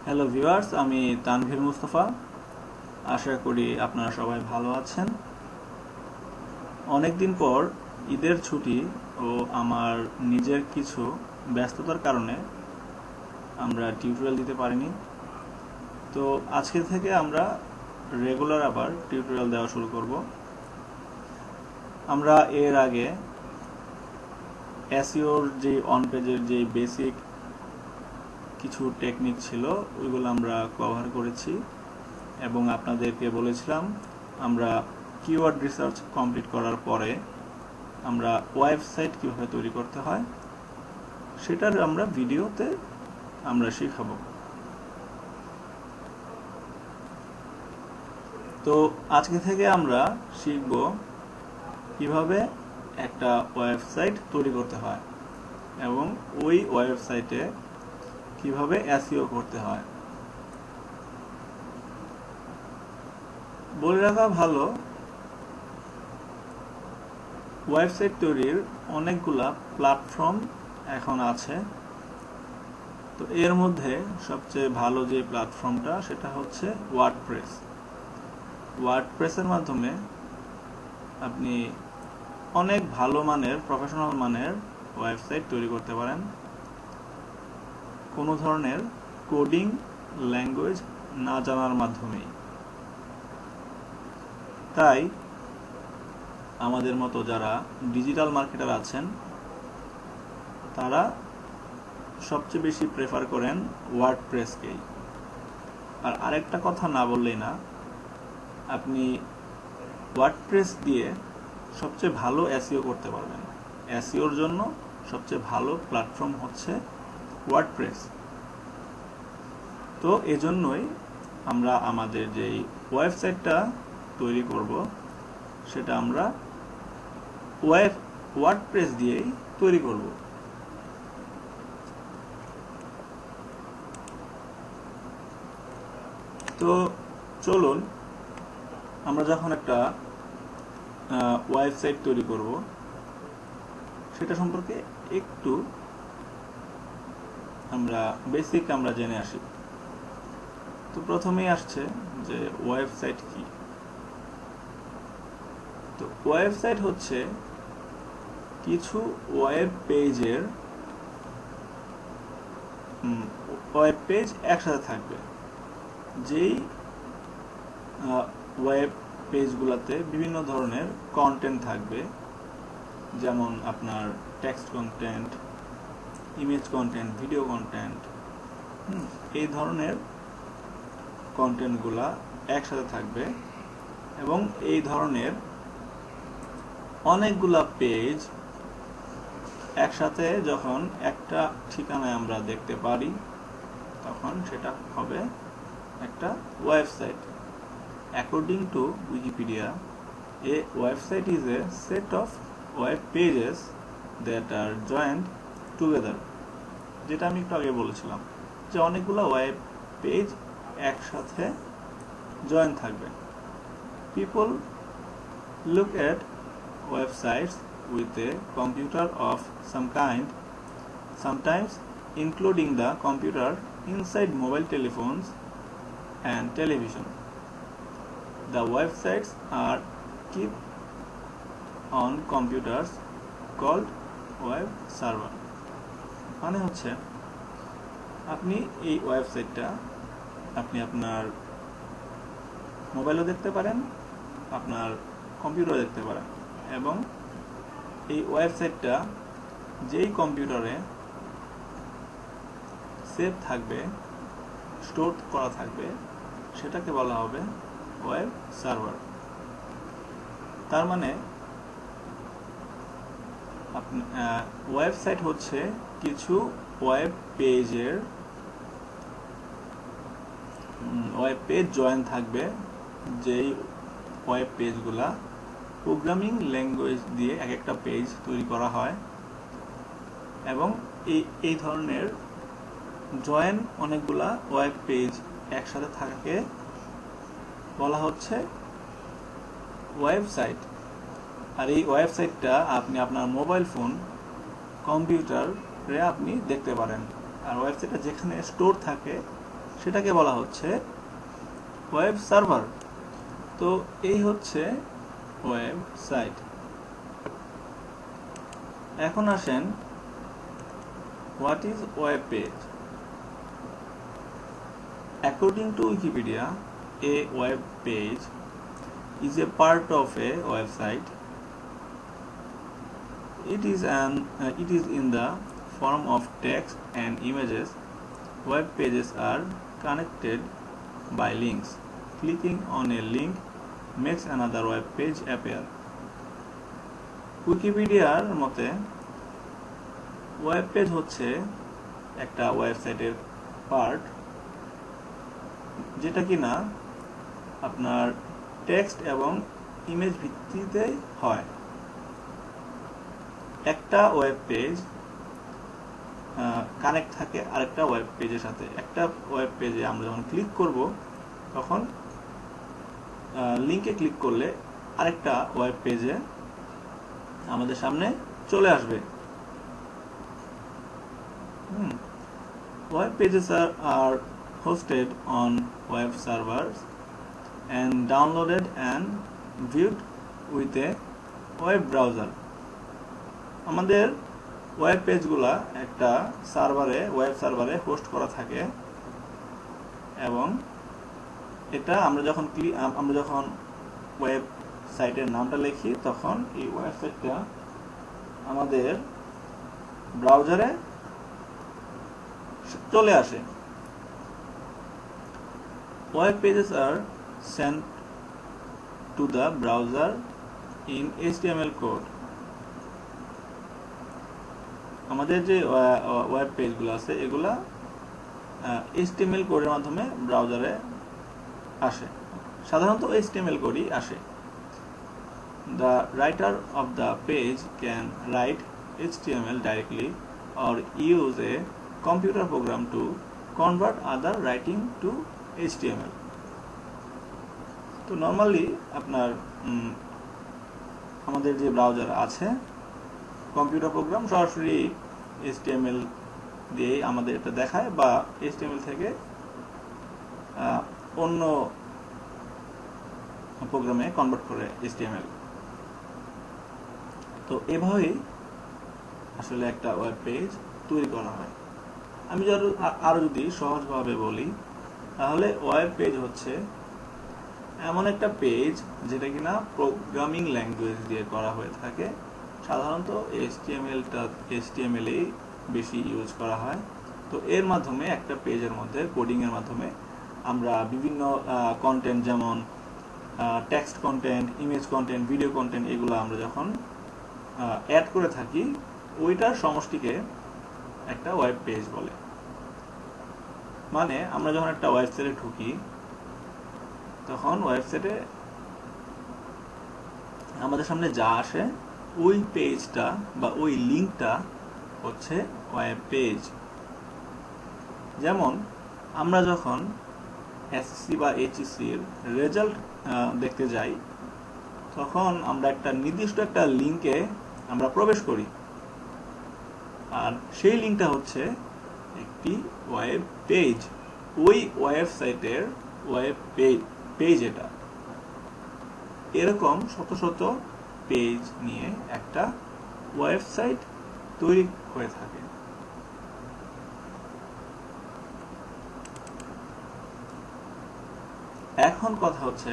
Hello viewers, আমি তানভীর মুস্তফা। আশা করি আপনারা সবাই ভালো আছেন। অনেক দিন পর ঈদের ছুটি ও আমার নিজের কিছু ব্যস্ততার কারণে আমরা টিউটোরিয়াল দিতে পারিনি। তো আজকে থেকে আমরা রেগুলার আবার টিউটোরিয়াল দেওয়া শুরু করব। আমরা এর আগে এসইওর যে অন পেজের যে বেসিক কিছু টেকনিক ছিল ওইগুলো আমরা কভার করেছি এবং আপনাদেরকে বলেছিলাম আমরা কিওয়ার্ড রিসার্চ কমপ্লিট করার পরে আমরা ওয়েবসাইট কিভাবে তৈরি করতে হয় সেটার আমরা ভিডিওতে আমরা শেখাবো। তো আজকে থেকে আমরা শিখব কিভাবে একটা ওয়েবসাইট তৈরি করতে হয় এবং ওই ওয়েবসাইটে কিভাবে এসইও করতে হয়। বলে রাখা ভালো, ওয়েবসাইট তৈরির অনেকগুলা প্ল্যাটফর্ম এখন আছে। তো এর মধ্যে সবচেয়ে ভালো যে প্ল্যাটফর্মটা সেটা হচ্ছে ওয়ার্ডপ্রেস। ওয়ার্ডপ্রেসের মাধ্যমে আপনি অনেক ভালো মানের প্রফেশনাল মানের ওয়েবসাইট তৈরি করতে পারেন কোনো ধরনের কোডিং ল্যাঙ্গুয়েজ না জানার মাধ্যমেই। তাই আমাদের মতো যারা ডিজিটাল মার্কেটার আছেন তারা সবচেয়ে বেশি প্রেফার করেন ওয়ার্ডপ্রেসকেই। আর আরেকটা কথা না বললেই না, আপনি ওয়ার্ডপ্রেস দিয়ে সবচেয়ে ভালো এসইও করতে পারবেন। এসইওর জন্য সবচেয়ে ভালো প্ল্যাটফর্ম হচ্ছে ওয়ার্ডপ্রেস। তো এজন্যই আমরা আমাদের যেই ওয়েবসাইটটা তৈরি করব সেটা আমরা ওয়ার্ডপ্রেস দিয়েই তৈরি করব। তো চলুন আমরা যখন একটা ওয়েবসাইট তৈরি করব সেটা সম্পর্কে একটু আমরা বেসিক জেনে আসি। তো প্রথমেই আসছে যে ওয়েবসাইট কি। তো ওয়েবসাইট হচ্ছে কিছু ওয়েব পেজ একসাথে থাকবে। যেই ওয়েব পেজগুলোতে বিভিন্ন ধরনের কন্টেন্ট থাকবে, যেমন আপনার text content, image content, video content, এই ধরনের কন্টেন্টগুলা একসাথে থাকবে এবং এই ধরনের অনেকগুলা পেজ একসাথে যখন একটা ঠিকানায় আমরা দেখতে পারি তখন সেটা হবে একটা website. According to Wikipedia, a website is a set of web pages that are joined together. যেটা আমি একটু আগে বলেছিলাম যে অনেকগুলো ওয়েব পেজ একসাথে জয়েন থাকবে। People look at websites with a computer of some kind, sometimes including the computer inside mobile telephones and television. The websites are kept on computers called web server. মানে হচ্ছে আপনি এই ওয়েবসাইটটা আপনি আপনার মোবাইলও দেখতে পারেন, আপনার কম্পিউটারও দেখতে পারেন এবং এই ওয়েবসাইটটা যেই কম্পিউটারে সেভ থাকবে, স্টোর করা থাকবে, সেটাকে বলা হবে ওয়েব সার্ভার। তার মানে ওয়েবসাইট হচ্ছে কিছু ওয়েব পেজ জয়েন থাকবে, যেই ওয়েব পেজগুলা প্রোগ্রামিং ল্যাঙ্গুয়েজ দিয়ে এক একটা পেজ তৈরি করা হয় এবং এই ধরনের জয়েন অনেকগুলা ওয়েব পেজ একসাথে থাকে বলা হচ্ছে ওয়েবসাইট। আর এই ওয়েবসাইটটা আপনি আপনার মোবাইল ফোন, কম্পিউটারে আপনি দেখতে পারেন। আর ওয়েবসাইটটা যেখানে স্টোর থাকে সেটাকে বলা হচ্ছে ওয়েব সার্ভার। তো এই হচ্ছে ওয়েবসাইট। এখন আসেন, what is web page? According to Wikipedia, a web page is a part of a website. It is in the form of text and images. Web pages are connected by links. Clicking on a link makes another web page appear. উইকিপিডিয়ার মতে web page হচ্ছে একটা ওয়েবসাইটের part, যেটা কিনা আপনার text এবং image ভিত্তিতে হয়। একটা ওয়েব পেজ কানেক্ট থাকে আরেকটা ওয়েব পেজের সাথে। একটা ওয়েব পেজে আমরা যখন ক্লিক করব তখন লিংকে ক্লিক করলে আরেকটা ওয়েব পেজে আমাদের সামনে চলে আসবে। Web pages are hosted on web servers and downloaded and viewed with a web browser. আমাদের ওয়েব পেজগুলা একটা ওয়েব সার্ভারে হোস্ট করা থাকে, এবং এটা আমরা যখন ওয়েব সাইটের নামটা লিখি তখন এই ওয়েবসাইটটা আমাদের ব্রাউজারে চলে আসে। Web pages are sent to the browser in HTML code. আমাদের যে ওয়েব পেজগুলো আছে এগুলা HTML কোডের মাধ্যমে ব্রাউজারে আসে, সাধারণত HTML কোডই আসে। The writer of the page can write HTML directly or use a computer program to convert other writing to HTML. তো নরমালি আপনার আমাদের যে ব্রাউজার আছে, কম্পিউটার প্রোগ্রাম সরাসরি HTML দিয়ে আমাদের এটা দেখায়, বা HTML থেকে অন্য প্রোগ্রামে কনভার্ট করে HTML। তো এভাবেই আসলে একটা ওয়েব পেজ তৈরি করা হয়। আমি আরো যদি সহজভাবে বলি, তাহলে ওয়েব পেজ হচ্ছে এমন একটা পেজ যেটা কিনা প্রোগ্রামিং ল্যাঙ্গুয়েজ দিয়ে করা হয়ে থাকে। সাধারণত HTML এই বেশি ইউজ করা হয়। তো এর মাধ্যমে একটা পেজের মধ্যে কোডিং এর মাধ্যমে আমরা বিভিন্ন কন্টেন্ট, যেমন text content, image content, video content, এগুলো আমরা যখন অ্যাড করে থাকি ওইটার সমষ্টিকে একটা ওয়েব পেজ বলে। মানে আমরা যখন একটা ওয়েবসাইটে ঢুকি তখন ওয়েবসাইটে আমাদের সামনে যা আসে ওই পেজটা বা ওই লিংকটা হচ্ছে ওয়েব পেজ। যেমন আমরা যখন এসএসসি বা এইচএসসির রেজাল্ট দেখতে যাই তখন আমরা একটা নির্দিষ্ট একটা লিংকে আমরা প্রবেশ করি, আর সেই লিংকটা হচ্ছে একটি ওয়েব পেজ। ওই ওয়েবসাইটের ওয়েব পেজ এটা। এরকম শত শত পেজ নিয়ে একটা ওয়েবসাইট তৈরি হয়ে থাকে। এখন কথা হচ্ছে,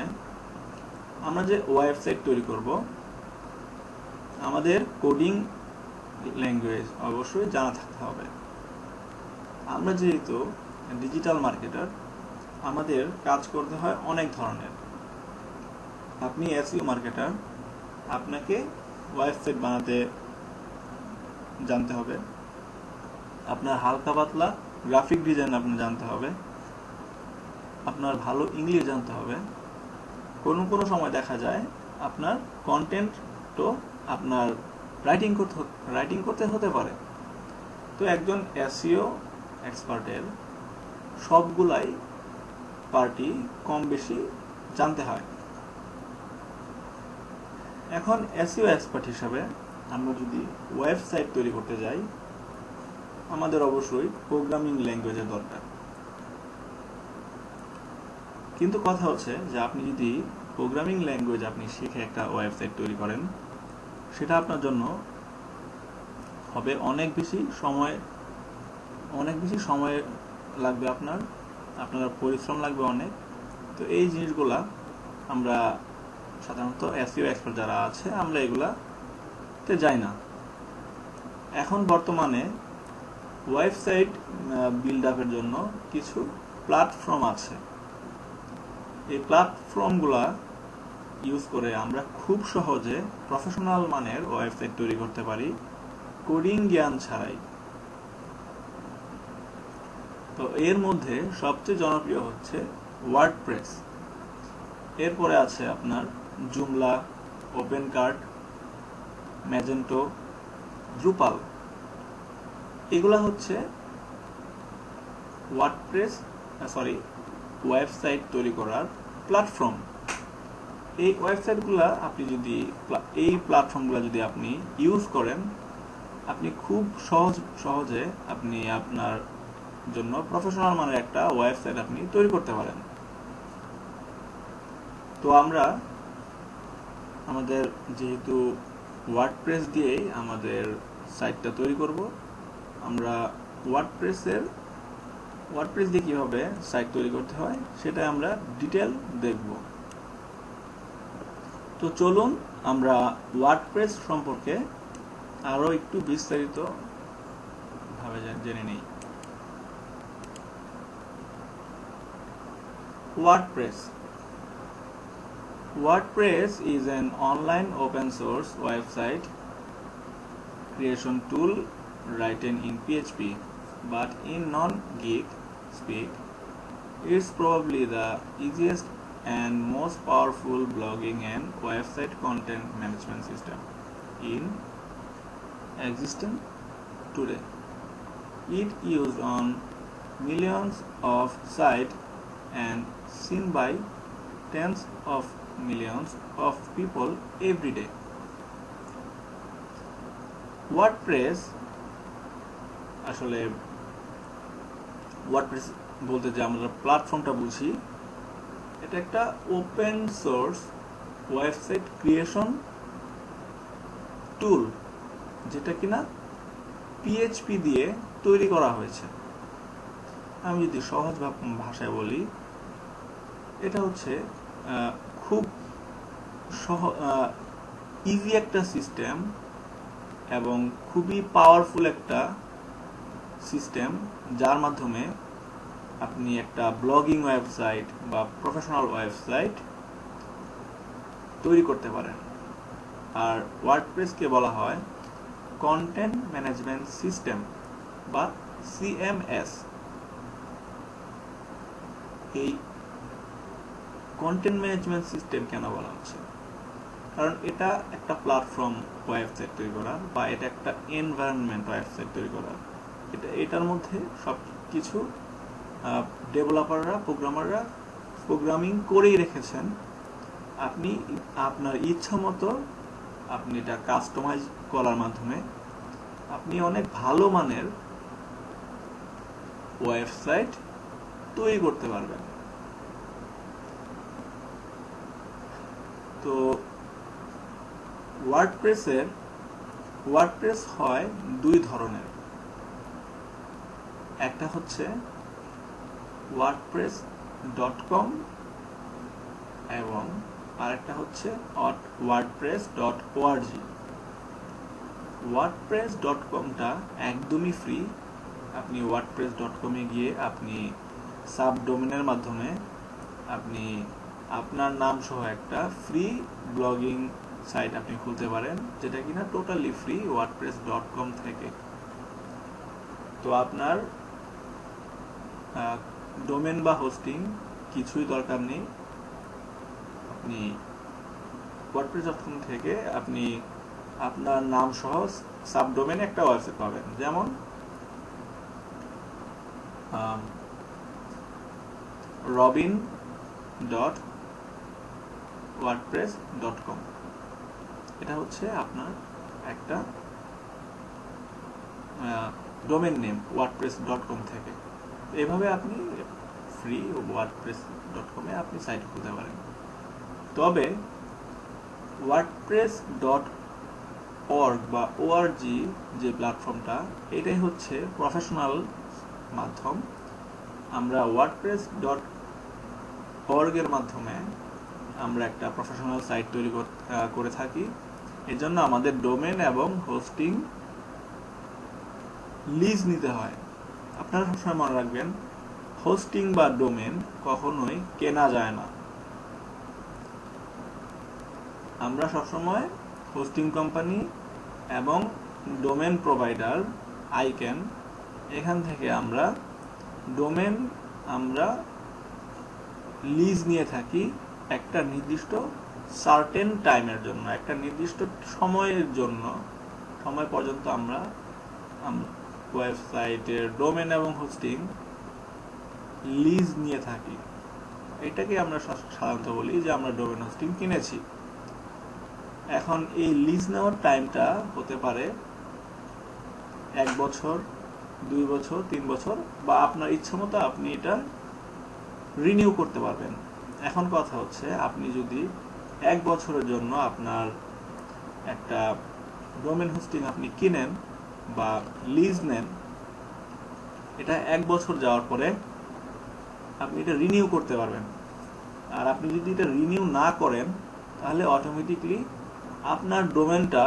আমরা যে ওয়েবসাইট তৈরি করব আমাদের কোডিং ল্যাঙ্গুয়েজ অবশ্যই জানা থাকতে হবে। আমরা যেহেতু ডিজিটাল মার্কেটার, আমাদের কাজ করতে হয় অনেক ধরনের। আপনি এসইও মার্কেটার, আপনাকে ওয়েবসাইট বানাতে জানতে হবে। আপনার হালকা পাতলা গ্রাফিক ডিজাইন আপনি জানতে হবে। আপনার ভালো ইংলিশ জানতে হবে। কোনো সময় দেখা যায় আপনার কন্টেন্ট তো আপনার রাইটিং করতে হতে পারে। তো একজন এসইও এক্সপার্টের সবগুলাই পার্টি কম বেশি জানতে হয়। এখন এসইও এক্সপার্ট হিসাবে আমরা যদি ওয়েবসাইট তৈরি করতে যাই আমাদের অবশ্যই প্রোগ্রামিং ল্যাঙ্গুয়েজের দরকার। কিন্তু কথা হচ্ছে যে আপনি যদি প্রোগ্রামিং ল্যাঙ্গুয়েজ আপনি শিখে একটা ওয়েবসাইট তৈরি করেন, সেটা আপনার জন্য হবে অনেক বেশি সময় লাগবে, আপনার পরিশ্রম লাগবে অনেক। তো এই জিনিসগুলা আমরা সাধারণত এসইও এক্সপার্ট যারা আছে আমরা এগুলাতে যাই না। এখন বর্তমানে ওয়েবসাইট বিল্ড আপের জন্য কিছু প্ল্যাটফর্ম আছে। এই প্ল্যাটফর্মগুলা ইউজ করে আমরা খুব সহজে প্রফেশনাল মানের ওয়েবসাইট তৈরি করতে পারি কোডিং জ্ঞান ছাড়াই। তো এর মধ্যে সবচেয়ে জনপ্রিয় হচ্ছে ওয়ার্ডপ্রেস, এরপরে আছে আপনার জুমলা, ওপেনকার্ট, ম্যাজেন্টো, দ্রুপাল। এগুলা হচ্ছে ওয়েবসাইট তৈরি করার প্ল্যাটফর্ম। এই প্ল্যাটফর্মগুলো যদি আপনি ইউজ করেন, আপনি খুব সহজে আপনি আপনার জন্য প্রফেশনাল মানের একটা ওয়েবসাইট আপনি তৈরি করতে পারেন। তো আমরা আমাদের যেহেতু ওয়ার্ডপ্রেস দিয়েই আমাদের সাইটটা তৈরি করব, আমরা ওয়ার্ডপ্রেস দিয়ে কিভাবে সাইট তৈরি করতে হয় সেটা আমরা ডিটেল দেখব। তো চলুন আমরা ওয়ার্ডপ্রেস সম্পর্কে আরো একটু বিস্তারিত ভাবে জেনে নিই। WordPress is an online open source website creation tool written in PHP, but in non-geek speak, it's probably the easiest and most powerful blogging and website content management system in existence today. It used on millions of sites and seen by tens of millions of people every day. WordPress বলতে যে আমরা প্ল্যাটফর্মটা বুঝি, এটা একটা open source website creation টুল, যেটা কিনা PHP দিয়ে তৈরি করা হয়েছে। আমি যদি সহজ ভাষায় বলি, এটা হচ্ছে খুব ইজি একটা সিস্টেম এবং খুবই পাওয়ারফুল একটা সিস্টেম, যার মাধ্যমে আপনি একটা ব্লগিং ওয়েবসাইট বা প্রফেশনাল ওয়েবসাইট তৈরি করতে পারেন। আর ওয়ার্ডপ্রেসকে বলা হয় কন্টেন্ট ম্যানেজমেন্ট সিস্টেম বা সিএমএস। এই কন্টেন্ট ম্যানেজমেন্ট সিস্টেম কেন বলা হচ্ছে? কারণ এটা একটা প্ল্যাটফর্ম ওয়েবসাইট তৈরি করা বা এটা একটা এনভায়রনমেন্ট ওয়েবসাইট তৈরি করা। এটার মধ্যে সবকিছু ডেভেলপাররা, প্রোগ্রামাররা প্রোগ্রামিং করেই রেখেছেন। আপনি আপনার ইচ্ছা মতো আপনি এটা কাস্টমাইজ করার মাধ্যমে আপনি অনেক ভালো মানের ওয়েবসাইট তৈরি করতে পারবেন। তো ওয়ার্ডপ্রেস হয় দুই ধরনের। একটা হচ্ছে wordpress.com এবং আরেকটা হচ্ছে wordpress.org। wordpress.com-টা একদমই ফ্রি। আপনি wordpress.com এ গিয়ে আপনি সাবডোমেনের মাধ্যমে আপনি আপনার নাম সহ একটা ফ্রি ব্লগিং সাইট আপনি খুলতে পারেন, যেটা কিনা টোটালি ফ্রি wordpress.com থেকে। তো আপনার ডোমেন বা হোস্টিং কিছুই দরকার নেই। আপনি wordpress.com থেকে আপনি আপনার নাম সহ সাবডোমেনে একটা ওয়েবসাইট পাবেন, যেমন robin.wordpress.com। এটা হচ্ছে আপনার একটা ডোমেন নেম wordpress.com থেকে। এভাবে আপনি ফ্রি wordpress.com এ আপনি সাইট খুলতে পারেন। তবে wordpress.org বা org যে প্ল্যাটফর্মটা, এটাই হচ্ছে প্রফেশনাল মাধ্যম। আমরা wordpress.org এর মাধ্যমে আমরা একটা প্রফেশনাল সাইট তৈরি করে থাকি। এজন্য আমাদের ডোমেন এবং হোস্টিং লিজ নিতে হয়। আপনারা সবসময় মনে রাখবেন, হোস্টিং বা ডোমেন কখনোই কেনা যায় না। আমরা সবসময় হোস্টিং কোম্পানি এবং ডোমেন প্রোভাইডার আইক্যান, এখান থেকে আমরা ডোমেন লিজ নিয়ে থাকি একটা নির্দিষ্ট সার্টেন টাইমের জন্য, একটা নির্দিষ্ট সময়ের জন্য, সময় পর্যন্ত আমরা ওয়েবসাইটের ডোমেন এবং হোস্টিং লিজ নিয়ে থাকি। এটাকে আমরা সাধারণত বলি যে আমরা ডোমেন হোস্টিং কিনেছি। এখন এই লিজ নেওয়ার টাইমটা হতে পারে 1 বছর, 2 বছর, 3 বছর, বা আপনার ইচ্ছা মতো আপনি এটা রিনিউ করতে পারবেন। এখন কথা হচ্ছে, আপনি যদি 1 বছরের জন্য আপনার একটা ডোমেন হোস্টিং আপনি কিনেন বা লিজ নেন, এটা 1 বছর যাওয়ার পরে আপনি এটা রিনিউ করতে পারবেন। আর আপনি যদি এটা রিনিউ না করেন, তাহলে অটোমেটিকলি আপনার ডোমেনটা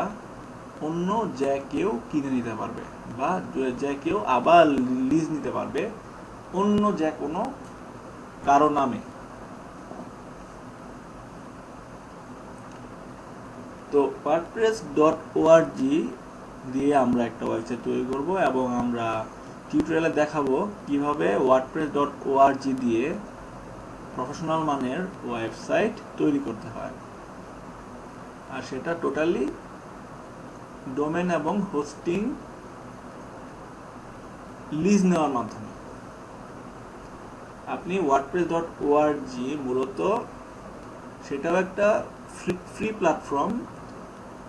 অন্য যে কেউ কিনে নিতে পারবে, বা যে কেউ আবার লিজ নিতে পারবে অন্য যে কোনো কারো নামে। তো wordpress.org দিয়ে আমরা একটা ওয়েবসাইট তৈরি করব, এবং আমরা টিউটোরিয়ালে দেখাবো কিভাবে wordpress.org দিয়ে প্রফেশনাল মানের ওয়েবসাইট তৈরি করতে হয়, আর সেটা টোটালি ডোমেন এবং হোস্টিং লিজ নেওয়ার মাধ্যমে। আপনি wordpress.org মূলত সেটাও একটা ফ্রি প্ল্যাটফর্ম।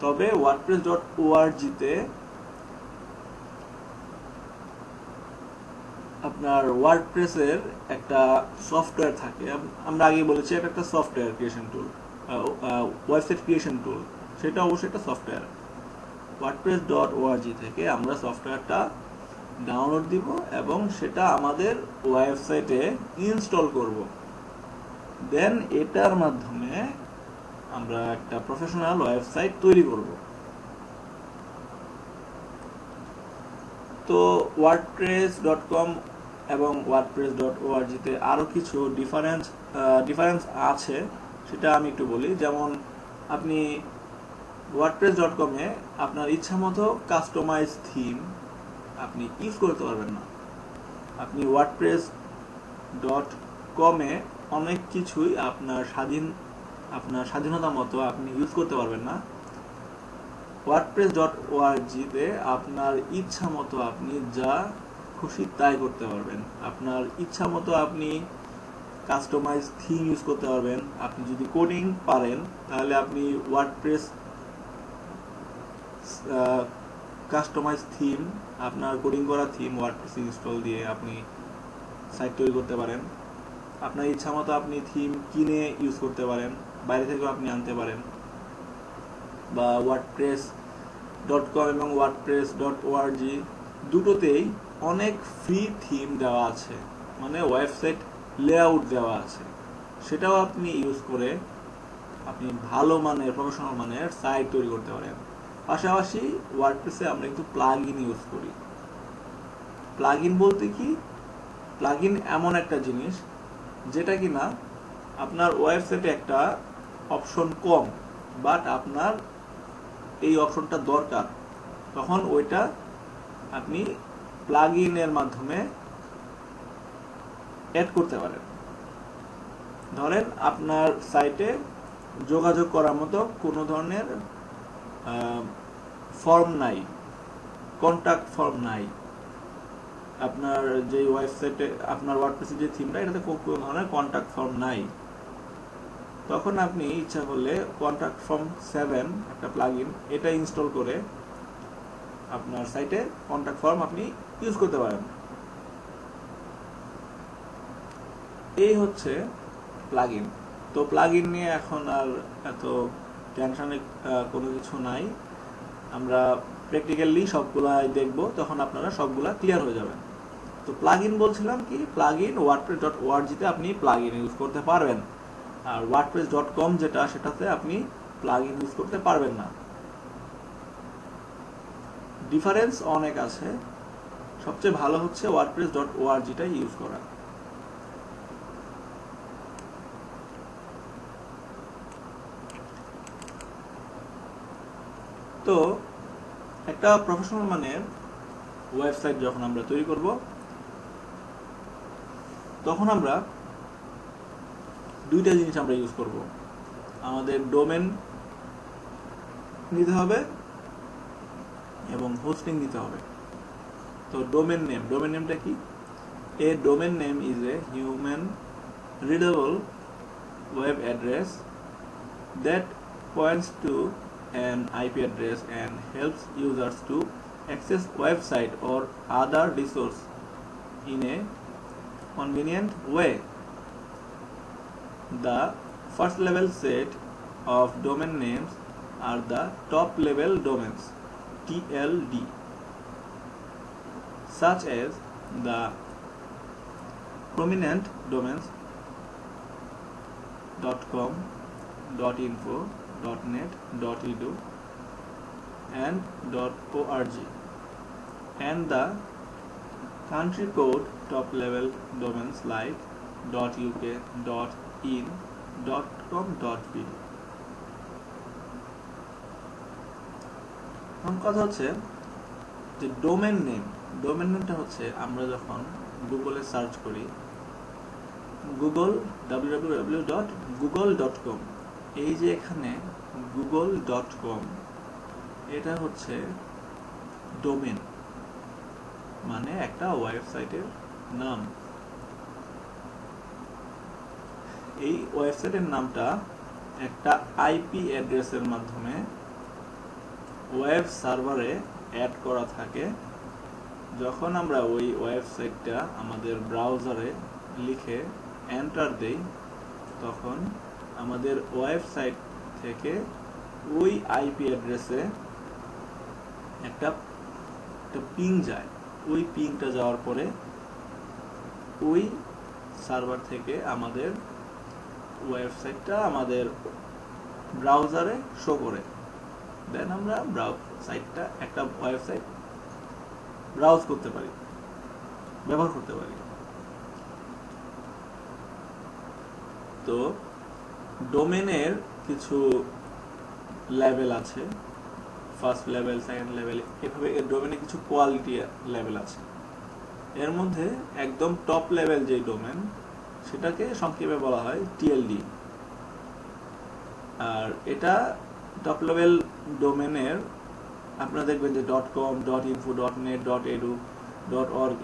তবে wordpress.org তে আপনার ওয়ার্ডপ্রেসের একটা সফটওয়্যার থাকে। আমরা আগে বলেছি এটা একটা সফটওয়্যার ক্রিয়েশন টুল, ওয়েবসাইট ক্রিয়েশন টুল, সেটা অবশ্যই একটা সফটওয়্যার। wordpress.org থেকে আমরা সফটওয়্যারটা ডাউনলোড দিব এবং সেটা আমাদের ওয়েবসাইটে ইনস্টল করব। দেন এটার মাধ্যমে আমরা একটা প্রফেশনাল ওয়েবসাইট তৈরি করব। তো wordpress.com এবং wordpress.org তে আরো কিছু ডিফারেন্স আছে, সেটা আমি একটু বলি। যেমন আপনি wordpress.com এ আপনার ইচ্ছা মতো কাস্টমাইজ থিম আপনি ইউজ করতে পারবেন না। আপনি wordpress.com এ অনেক কিছুই আপনার স্বাধীনতা মতো আপনি ইউজ করতে পারবেন না। wordpress.org তে আপনার ইচ্ছা মতো আপনি যা খুশি তাই করতে পারবেন। আপনার ইচ্ছা মতো আপনি কাস্টমাইজ থিম ইউজ করতে পারবেন। আপনি যদি কোডিং পারেন, তাহলে আপনি ওয়ার্ডপ্রেস কাস্টমাইজ থিম, আপনার কোডিং করা থিম ওয়ার্ডপ্রেস ইনস্টল দিয়ে আপনি সাইট তৈরি করতে পারেন। আপনার ইচ্ছা মতো আপনি থিম কিনে ইউজ করতে পারেন, বাইরে থেকেও আপনি আনতে পারেন। বা wordpress.com এবং wordpress.org দুটোতেই অনেক ফ্রি থিম দেওয়া আছে, মানে ওয়েবসাইট লেআউট দেওয়া আছে। সেটাও আপনি ইউজ করে আপনি ভালো মানের প্রফেশনাল মানের সাইট তৈরি করতে পারেন। পাশাপাশি ওয়ার্ডপ্রেসে আমরা কিন্তু প্লাগইন ইউজ করি। প্লাগইন বলতে কি? প্লাগইন এমন একটা জিনিস যেটা কিনা আপনার ওয়েবসাইটে একটা অপশন কম, বাট আপনার এই অপশনটা দরকার, তখন ওইটা আপনি প্লাগইনের মাধ্যমে অ্যাড করতে পারেন। ধরেন আপনার সাইটে যোগাযোগ করার মতো কোনো ধরনের ফর্ম নাই, কন্টাক্ট ফর্ম নাই, আপনার যে ওয়েবসাইটে আপনার ওয়ার্ডপ্রেসের যে থিমটা, এটাতে কোনো ধরনের কন্টাক্ট ফর্ম নাই, তখন আপনি ইচ্ছা করলে কন্টাক্ট ফর্ম 7 একটা প্লাগইন, এটা ইনস্টল করে আপনার সাইটে কন্টাক্ট ফর্ম আপনি ইউজ করতে পারেন। এই হচ্ছে প্লাগইন। তো প্লাগইন নিয়ে এখন আর এত টেনশনের কোনো কিছু নাই, আমরা প্র্যাকটিক্যালি সবগুলাই দেখব, তখন আপনারা সবগুলা ক্লিয়ার হয়ে যাবেন। তো প্লাগইন বলছিলাম কি, প্লাগইন wordpress.org তে আপনি প্লাগইন ইউজ করতে পারবেন, আর wordpress.com যেটা সেটাতে আপনি প্লাগইন ইউজ করতে পারবেন না। ডিফারেন্স অনেক আছে, সবচেয়ে ভালো হচ্ছে wordpress.org টাই ইউজ করা। তো একটা প্রফেশনাল মানের ওয়েবসাইট যখন আমরা তৈরি করব, তখন আমরা দুইটা জিনিস আমরা ইউজ করব। আমাদের ডোমেন নিতে হবে এবং হোস্টিং নিতে হবে। তো ডোমেন নেমটা কি? A domain name is a human readable web address that points to an IP address and helps users to access website or other resource in a convenient way. The first level set of domain names are the top level domains, TLD, such as the prominent domains .com, .info, .net, .edu and .org, and the country code top level domains like .uk, .in, .com, .pd। এখন কথা হচ্ছে যে domain নেমটা হচ্ছে আমরা যখন গুগলে search করি, গুগল www.google.com, এই যে এখানে google.com, এটা হচ্ছে ডোমেন, মানে একটা ওয়েবসাইটের নাম। এই ওয়েবসাইটের নামটা একটা আইপি অ্যাড্রেসের মাধ্যমে ওয়েব সার্ভারে অ্যাড করা থাকে। যখন আমরা ওই ওয়েবসাইটটা আমাদের ব্রাউজারে লিখে এন্টার দেই, তখন আমাদের ওয়েবসাইট থেকে ওই আইপি অ্যাড্রেসে একটা পিং যায়। ওই পিংটা যাওয়ার পরে ওই সার্ভার থেকে আমাদের ওয়েবসাইটটা আমাদের ব্রাউজারে শো করে দেন আমরা একটা ওয়েবসাইট ব্রাউজ করতে পারি, ব্যবহার করতে পারি। তো ডোমেনের কিছু লেভেল আছে, ফার্স্ট লেভেল, সেকেন্ড লেভেল, এভাবে ডোমেনের কিছু কোয়ালিটি লেভেল আছে। এর মধ্যে একদম টপ লেভেল যে ডোমেন, সেটাকে সংক্ষেপে বলা হয় টিএলডি। আর এটা টপ লেভেল ডোমেনের আপনারা দেখবেন যে .com, .info, .net, .edu, .org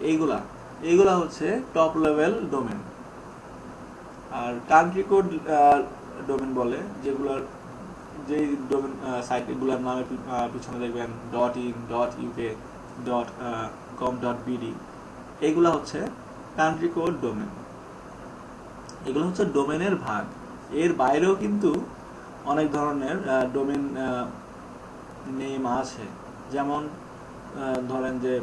এইগুলা হচ্ছে টপ লেভেল ডোমেন। আর কান্ট্রি কোড ডোমেন বলে, যেই ডোমেন সাইটগুলোর নামের পিছনে দেখবেন .in, .uk, .com, .bd, এইগুলা হচ্ছে কান্ট্রি কোড ডোমেন। এগুলো হচ্ছে ডোমেনের ভাগ। এর বাইরেও কিন্তু অনেক ধরনের ডোমেন নেম আছে, যেমন ধরেন যে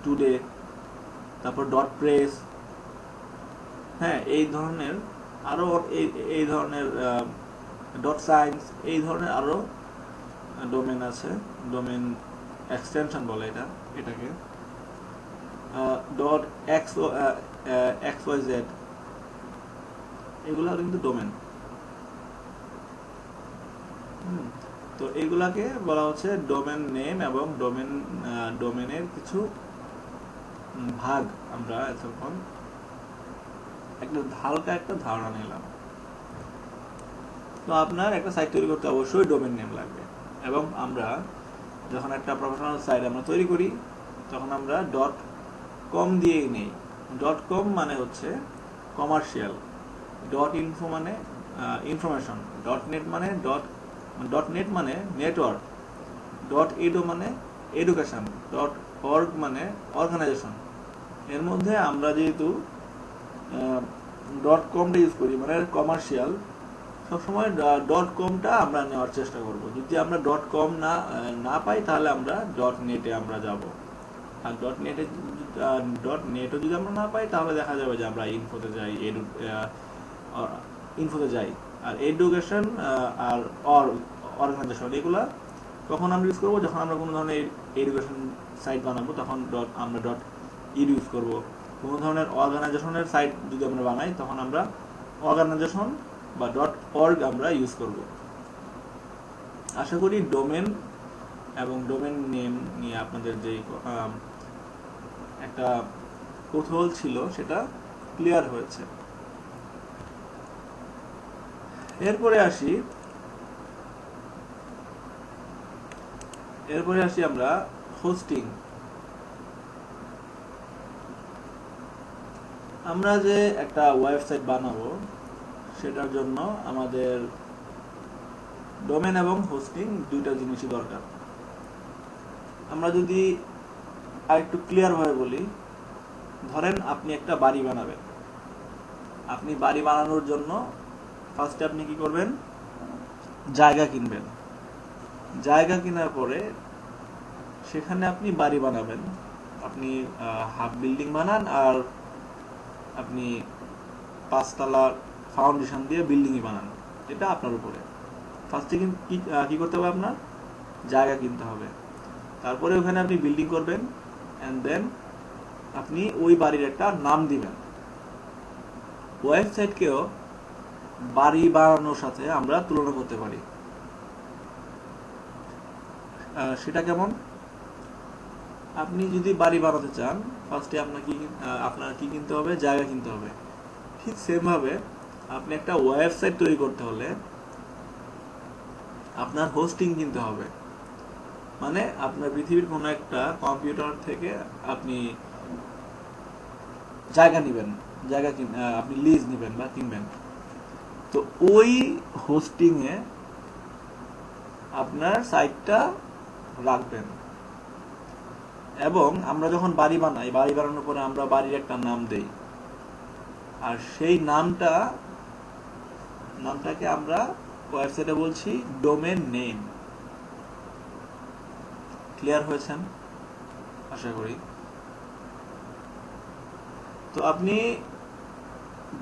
.today, তারপর .press, হ্যাঁ, এই ধরনের আরো এই ধরনের .science, এই ধরনের আরো ডোমেন আছে। ডোমেন এক্সটেনশন বলে এটাকে। .xyz, এগুলা কিন্তু ডোমেন। তো এগুলাকে বলা হচ্ছে ডোমেন নেম এবং ডোমেনের কিছু ভাগ। আমরা এতক্ষণ হালকা একটা ধারণা নিলাম। তো আপনার একটা সাইট তৈরি করতে অবশ্যই ডোমেন নেম লাগবে, এবং আমরা যখন একটা প্রফেশনাল সাইট আমরা তৈরি করি, তখন আমরা .com দিয়েই নেই। .com মানে হচ্ছে কমার্শিয়াল, .info মানে ইনফরমেশন, .net মানে নেটওয়ার্ক, .edu মানে এডুকেশন, অর্গ মানে অর্গানাইজেশন, এর মধ্যে আমরা যেহেতু .comটা ইউজ করি মানে কমার্শিয়াল, সবসময় .comটা আমরা নেওয়ার চেষ্টা করব। যদি আমরা .com না পাই তাহলে আমরা .net-এ আমরা যাব, আর .netও যদি আমরা না পাই তাহলে দেখা যাবে যে আমরা ইনফোতে যাই। আর এডুকেশন আর অর্গানাইজেশন এগুলা কখন আমরা ইউজ করবো, যখন আমরা কোনো ধরনের এডুকেশন সাইট বানাবো তখন আমরা .edu ইউজ করবো। কোনো ধরনের অর্গানাইজেশনের সাইট যদি আমরা বানাই তখন আমরা অর্গানাইজেশন বা .org আমরা ইউজ করব। আশা করি ডোমেন এবং ডোমেন নেম নিয়ে আপনাদের যে একটা কৌতূহল ছিল সেটা ক্লিয়ার হয়েছে। এরপরে আসি আমরা হোস্টিং। আমরা যে একটা ওয়েবসাইট বানাবো সেটার জন্য আমাদের ডোমেন এবং হোস্টিং দুইটা জিনিসই দরকার। আমরা যদি আরেকটু ক্লিয়ার ভাবে বলি, ধরেন আপনি একটা বাড়ি বানাবেন। আপনি বাড়ি বানানোর জন্য ফার্স্টে আপনি কি করবেন, জায়গা কিনবেন। জায়গা কেনার পরে সেখানে আপনি বাড়ি বানাবেন। আপনি হাফ বিল্ডিং বানান আর আপনি 5 তলা ফাউন্ডেশন দিয়ে বিল্ডিংই বানান, এটা আপনার উপরে। ফার্স্টে কি করতে হবে, আপনার জায়গা কিনতে হবে। তারপরে ওখানে আপনি বিল্ডিং করবেন এন্ড দেন আপনি ওই বাড়ির একটা নাম দিবেন। ওয়েবসাইটকেও বাড়ি বানানোর সাথে আমরা তুলনা করতে পারি। সেটা কেমন? আপনি যদি বাড়ি বানাতে চান ফার্স্টে আপনার কি কিনতে হবে, জায়গা কিনতে হবে। ঠিক সেম ভাবে আপনি একটা ওয়েবসাইট তৈরি করতে হলে আপনার হোস্টিং কিনতে হবে। মানে আপনার পৃথিবীর কোনো একটা কম্পিউটার থেকে আপনি জায়গা নিবেন, আপনি লিজ নিবেন বা কিনবেন। তো ওই হোস্টিং এ আপনার সাইটটা রাখবেন। এবং আমরা যখন বাড়ি বানাই, বাড়ি বানানোর পরে আমরা বাড়ির একটা নাম দেই, আর সেই নামটাকে আমরা ওয়েবসাইটে বলছি ডোমেন নেম। ক্লিয়ার হয়েছেন আশা করি। তো আপনি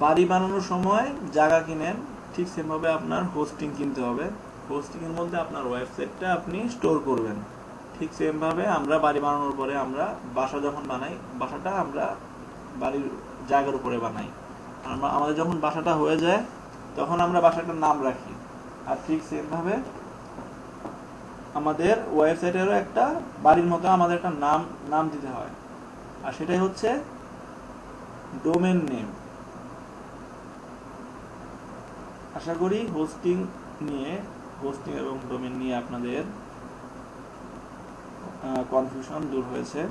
বাড়ি বানানোর সময় জায়গা কিনেন, ঠিক সেভাবে আপনার হোস্টিং কিনতে হবে। হোস্টিং এর মধ্যে আপনার ওয়েবসাইটটা আপনি স্টোর করবেন। ঠিক সেম ভাবে আমরা বাড়ি বানানোর পরে আমরা বাসা যখন বানাই, বাসাটা আমরা বাড়ির জায়গার উপরে বানাই। আমাদের যখন বাসাটা হয়ে যায় তখন আমরা বাসাটার নাম রাখি। আর ঠিক সেম ভাবে আমাদের ওয়েবসাইটেরও একটা বাড়ির মতো আমাদের একটা নাম দিতে হয়, আর সেটাই হচ্ছে ডোমেন নেম। আশা করি হোস্টিং এবং ডোমেন নিয়ে আপনাদের কনফিউশন দূর হয়েছে।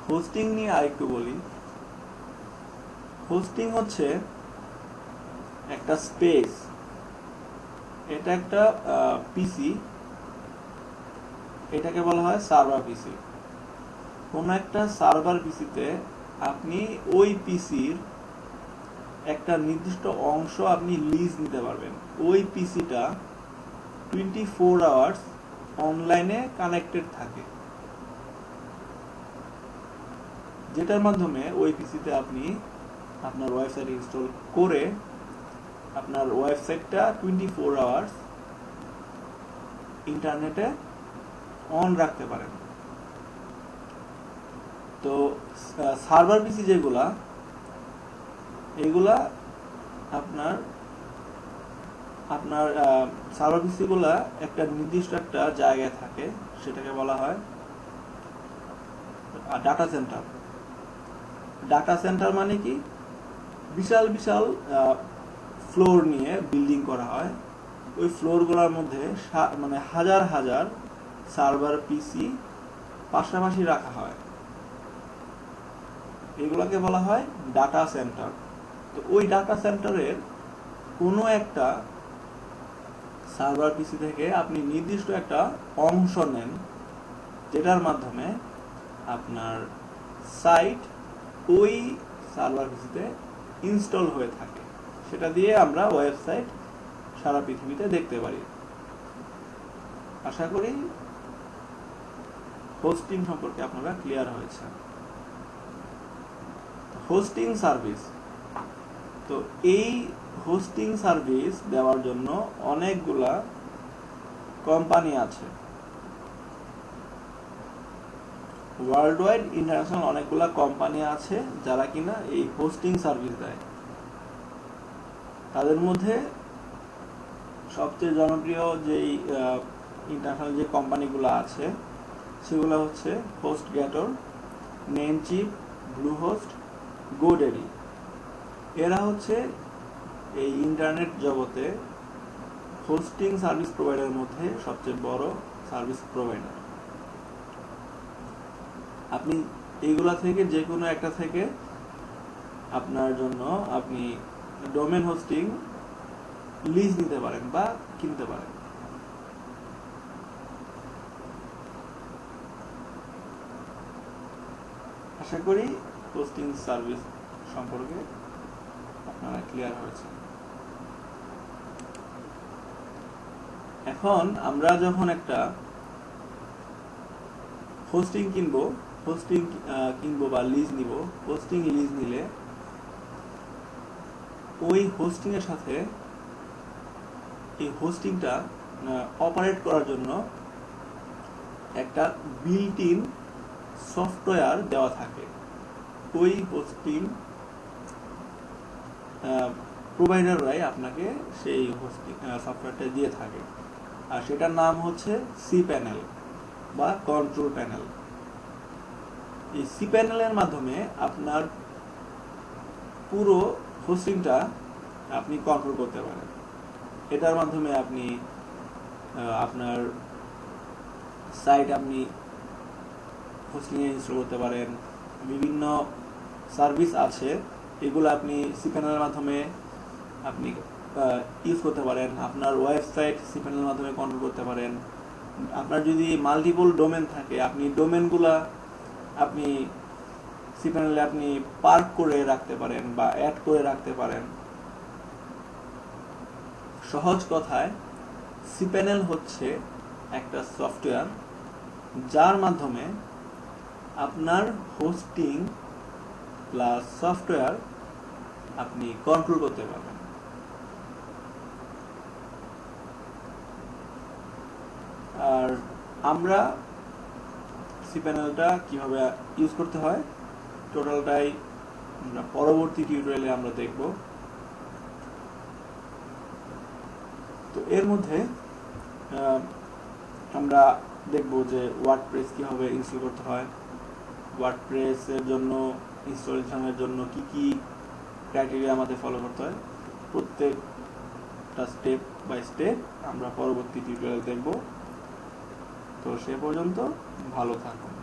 হোস্টিং নিয়ে আরেকটু বলি। হোস্টিং হচ্ছে একটা স্পেস, এটা একটা পিসি, এটাকে বলা হয় সার্ভার পিসি। কোন একটা সার্ভার পিসিতে আপনি ওই পিসির একটা নির্দিষ্ট অংশ আপনি লিজ নিতে পারবেন। ওই পিসিটা 24 আওয়ার্স অনলাইনে কানেক্টেড থাকে, যেটার মাধ্যমে ওই পিসিতে আপনি আপনার ওয়েবসাইট ইনস্টল করে আপনার ওয়েবসাইটটা 24 আওয়ার্স ইন্টারনেটে অন রাখতে পারেন। তো সার্ভার পিসি যেগুলা, এগুলা আপনার সার্ভার পিসি গুলা একটা নির্দিষ্ট একটা জায়গায় থাকে, সেটাকে বলা হয় ডাটা সেন্টার। ডাটা সেন্টার মানে কি, বিশাল বিশাল ফ্লোর নিয়ে বিল্ডিং করা হয়। ওই ফ্লোর গুলোর মধ্যে মানে হাজার হাজার সার্ভার পিসি পাশাপাশি রাখা হয়, এগুলোকে বলা হয় ডাটা সেন্টার। তো ওই ডাটা সেন্টারের কোনো একটা সার্ভার পিসি থেকে আপনি নির্দিষ্ট একটা অংশ নেন, যেটার মাধ্যমে আপনার সাইট ওই সার্ভার পিসিতে ইনস্টল হয়ে থাকে, সেটা দিয়ে আমরা ওয়েবসাইট সারা পৃথিবীতে দেখতে পারি। আশা করি হোস্টিং সম্পর্কে আপনারা ক্লিয়ার হয়েছে। হোস্টিং সার্ভিস, তো এই হোস্টিং সার্ভিস দেওয়ার জন্য অনেকগুলা কোম্পানি আছে, ওয়ার্ল্ড ওয়াইড ইন্টারন্যাশনাল অনেকগুলা কোম্পানি আছে যারা কিনা এই হোস্টিং সার্ভিস দেয়। তাদের মধ্যে সবচেয়ে জনপ্রিয় যেই ইন্টারন্যাশনাল যে কোম্পানিগুলো আছে সেগুলো হচ্ছে হোস্টগ্যাটর, নেমচিপ, ব্লুহোস্ট, গোডেরি। এরা হচ্ছে এই ইন্টারনেট জগতে হোস্টিং সার্ভিস প্রোভাইডারের মধ্যে সবচেয়ে বড় সার্ভিস প্রোভাইডার। আপনি এইগুলা থেকে যে কোনো একটা থেকে আপনার জন্য আপনি ডোমেন হোস্টিং লিজ নিতে পারেন বা কিনতে পারেন। আশা করি হোস্টিং সার্ভিস সম্পর্কে আপনারা ক্লিয়ার হয়েছে। এখন আমরা যখন একটা হোস্টিং কিনবো বা লিজ নিব, হোস্টিং লিজ নিলে ওই হোস্টিং এর সাথে এই হোস্টিংটা অপারেট করার জন্য একটা বিল্ট ইন সফটওয়্যার দেওয়া থাকে। ওই হোস্টিং প্রোভাইডাররাই আপনাকে সেই হোস্টিং সফটওয়্যারটা দিয়ে থাকে, আর সেটার নাম হচ্ছে cPanel বা কন্ট্রোল প্যানেল। এই cPanel-এর মাধ্যমে আপনার পুরো হোস্টিংটা আপনি কন্ট্রোল করতে পারেন। এটার মাধ্যমে আপনি আপনার সাইট আপনি হোস্টিংয়ে ইনস্টল করতে পারেন। বিভিন্ন সার্ভিস আছে, এগুলো আপনি cPanel-এর মাধ্যমে আপনি ইউজ করতে পারেন। আপনার ওয়েবসাইট cPanel-এর মাধ্যমে কন্ট্রোল করতে পারেন। আপনার যদি মাল্টিপল ডোমেন থাকে, আপনি ডোমেনগুলা আপনি cPanel-এ আপনি পার্ক করে রাখতে পারেন বা অ্যাড করে রাখতে পারেন। সহজ কথায় cPanel হচ্ছে একটা সফটওয়্যার যার মাধ্যমে আপনার হোস্টিং প্লাস সফটওয়্যার আপনি কন্ট্রোল করতে পারবেন। আর আমরা cPanel-টা কিভাবে ইউজ করতে হয় টোটালটাই আমরা পরবর্তী টিউটোরিয়ালে আমরা দেখব। তো এর মধ্যে আমরা দেখব যে ওয়ার্ডপ্রেস কিভাবে ইনস্টল করতে হয়, ওয়ার্ডপ্রেসের জন্য ইনস্টলেশনের জন্য কি কি ক্রাইটেরিয়া আমাদের ফলো করতে হয়, প্রত্যেকটা স্টেপ বাই স্টেপ আমরা পরবর্তী টিউটোরিয়ালে দেখব। তো সে পর্যন্ত ভালো থাকুন।